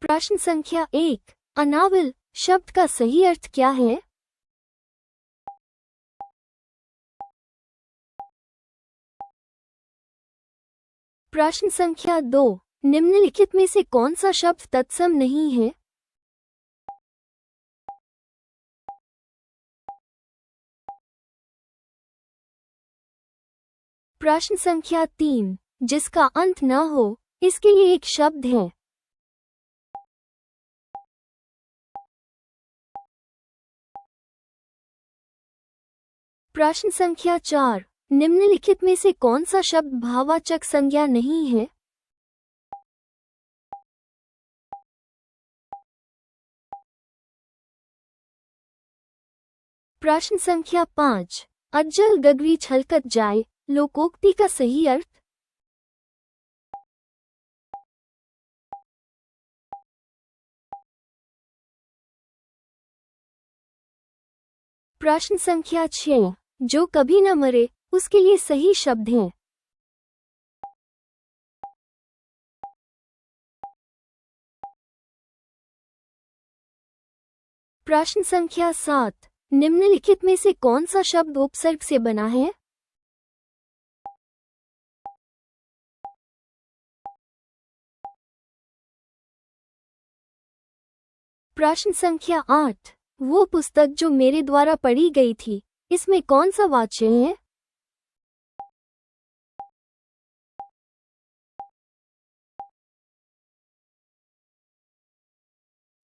प्रश्न संख्या 1। अनावल शब्द का सही अर्थ क्या है? प्रश्न संख्या 2। निम्नलिखित में से कौन सा शब्द तत्सम नहीं है? प्रश्न संख्या 3। जिसका अंत न हो, इसके लिए एक शब्द है। प्रश्न संख्या 4। निम्नलिखित में से कौन सा शब्द भाववाचक संज्ञा नहीं है? प्रश्न संख्या 5। अज्जल गगरी छलकत जाए लोकोक्ति का सही अर्थ? प्रश्न संख्या 6। जो कभी न मरे, उसके लिए सही शब्द है। प्रश्न संख्या 7। निम्नलिखित में से कौन सा शब्द उपसर्ग से बना है? प्रश्न संख्या 8। वो पुस्तक जो मेरे द्वारा पढ़ी गई थी, इसमें कौन सा वाच्य है?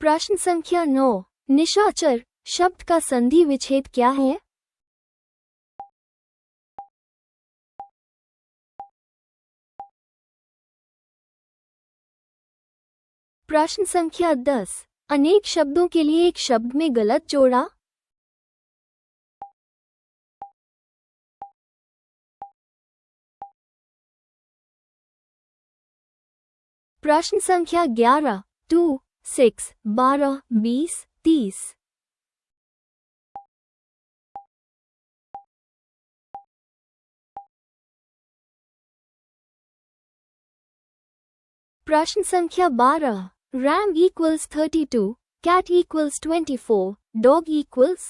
प्रश्न संख्या 9। निशाचर शब्द का संधि विच्छेद क्या है? प्रश्न संख्या 10। अनेक शब्दों के लिए एक शब्द में गलत जोड़ा। प्रश्न संख्या 11। 2, 6, 12, 20, 30। प्रश्न संख्या 12। Ram equals 32, cat equals 24, dog equals.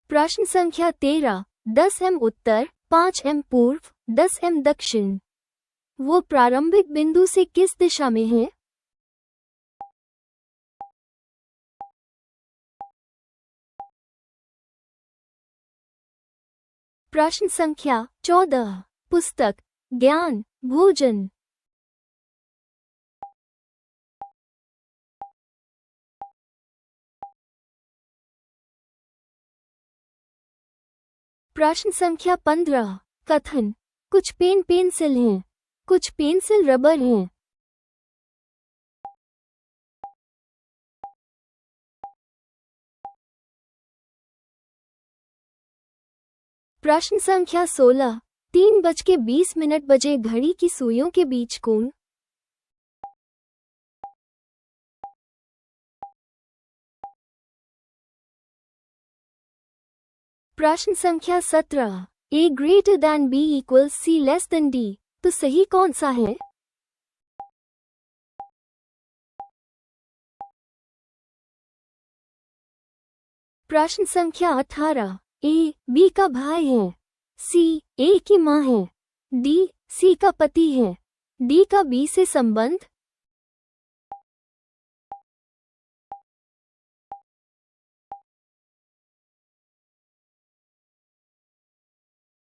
प्रश्न संख्या 13। 10 m उत्तर, 5 m पूर्व, 10 m दक्षिण। वो प्रारंभिक बिंदु से किस दिशा में है? प्रश्न संख्या 14। पुस्तक, ज्ञान, भोजन। प्रश्न संख्या 15। कथन, कुछ पेन पेंसिल हैं, कुछ पेंसिल रबर हैं। प्रश्न संख्या 16। 3:20 बजे घड़ी की सुइयों के बीच कोण। प्रश्न संख्या 17। A greater than B equals C less than D, तो सही कौन सा है? प्रश्न संख्या 18। A B का भाई है, C A की माँ है, D C का पति है, D का B से संबंध।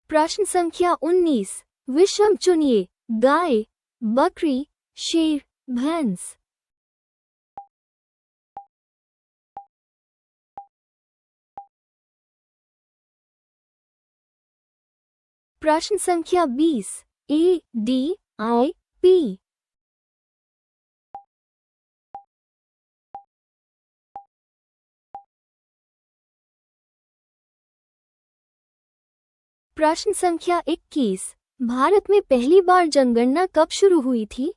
प्रश्न संख्या 19। विषम चुनिए, गाय, बकरी, शेर, भैंस। प्रश्न संख्या 20। A D I P। प्रश्न संख्या 21। भारत में पहली बार जनगणना कब शुरू हुई थी?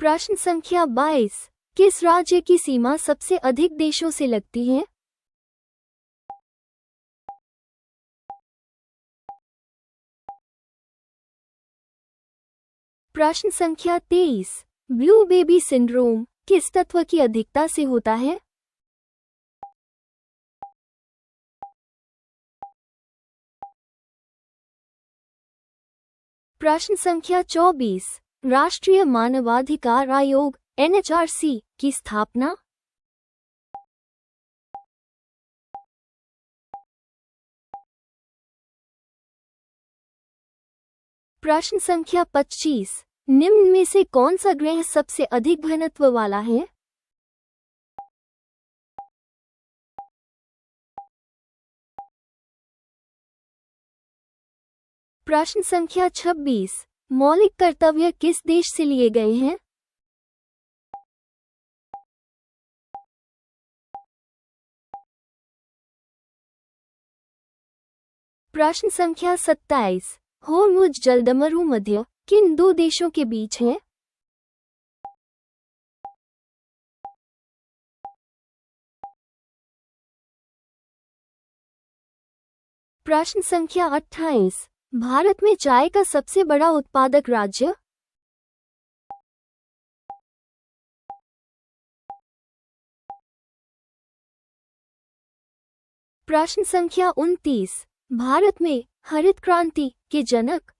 प्रश्न संख्या 22, किस राज्य की सीमा सबसे अधिक देशों से लगती है? प्रश्न संख्या 23, ब्लू बेबी सिंड्रोम किस तत्व की अधिकता से होता है? प्रश्न संख्या 24, राष्ट्रीय मानवाधिकार आयोग NHRC की स्थापना? प्रश्न संख्या 25, निम्न में से कौन सा ग्रह सबसे अधिक घनत्व वाला है? प्रश्न संख्या 26, मौलिक कर्तव्य किस देश से लिए गए हैं? प्रश्न संख्या 27, होर्मुज जलदमरू मध्य किन दो देशों के बीच है? प्रश्न संख्या 28, भारत में चाय का सबसे बड़ा उत्पादक राज्य? प्रश्न संख्या 29, भारत में हरित क्रांति के जनक?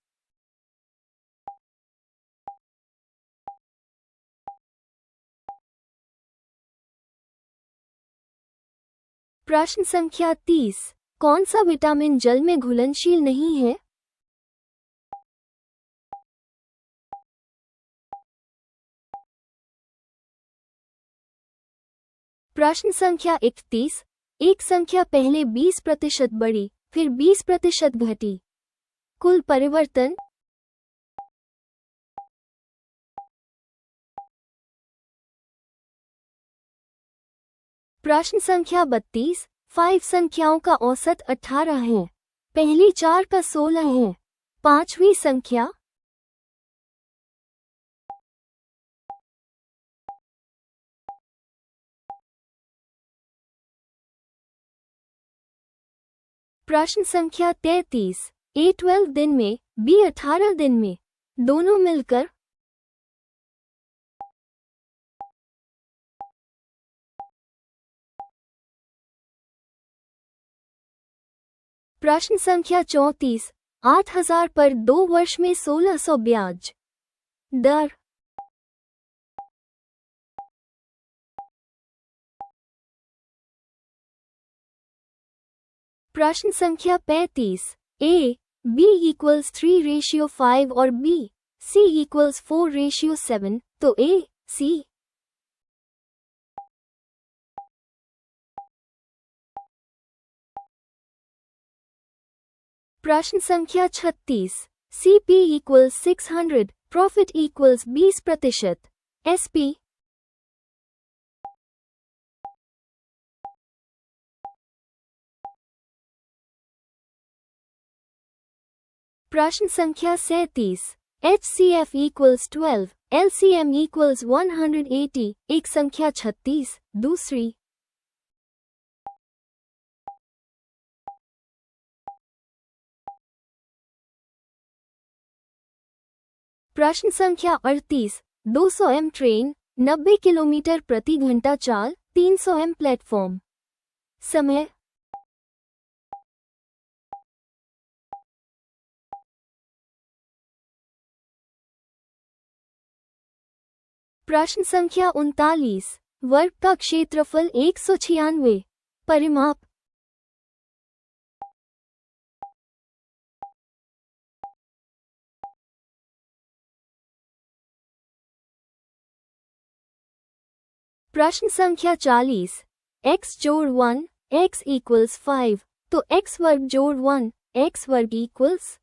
प्रश्न संख्या 30, कौन सा विटामिन जल में घुलनशील नहीं है? प्रश्न संख्या 31, एक संख्या पहले 20% बढ़ी फिर 20% घटी, कुल परिवर्तन? प्रश्न संख्या 32, 5 संख्याओं का औसत 18 है, पहली 4 का 16 है, पांचवी संख्या? प्रश्न संख्या 33, A12 दिन में B18 दिन में, दोनों मिलकर? प्रश्न संख्या 34, 8000 पर 2 वर्ष में 1600 ब्याज दर? प्रश्न संख्या 35, A, B = 3:5 और B, C = 4:7, तो A, C? प्रश्न संख्या 36, CP = 600, प्रॉफिट = 20%, SP? प्रश्न संख्या 37, HCF = 12, LCM = 180, एक संख्या 36, दूसरी? प्रश्न संख्या 38, 200 m ट्रेन, 90 किलोमीटर प्रति घंटा चाल, 300 m प्लेटफॉर्म, समय? प्रश्न संख्या 39, वर्ग का क्षेत्रफल 196, परिमाप? प्रश्न संख्या 40, x जोड़ 1 x = 5, तो x वर्ग जोड़ 1 x वर्ग =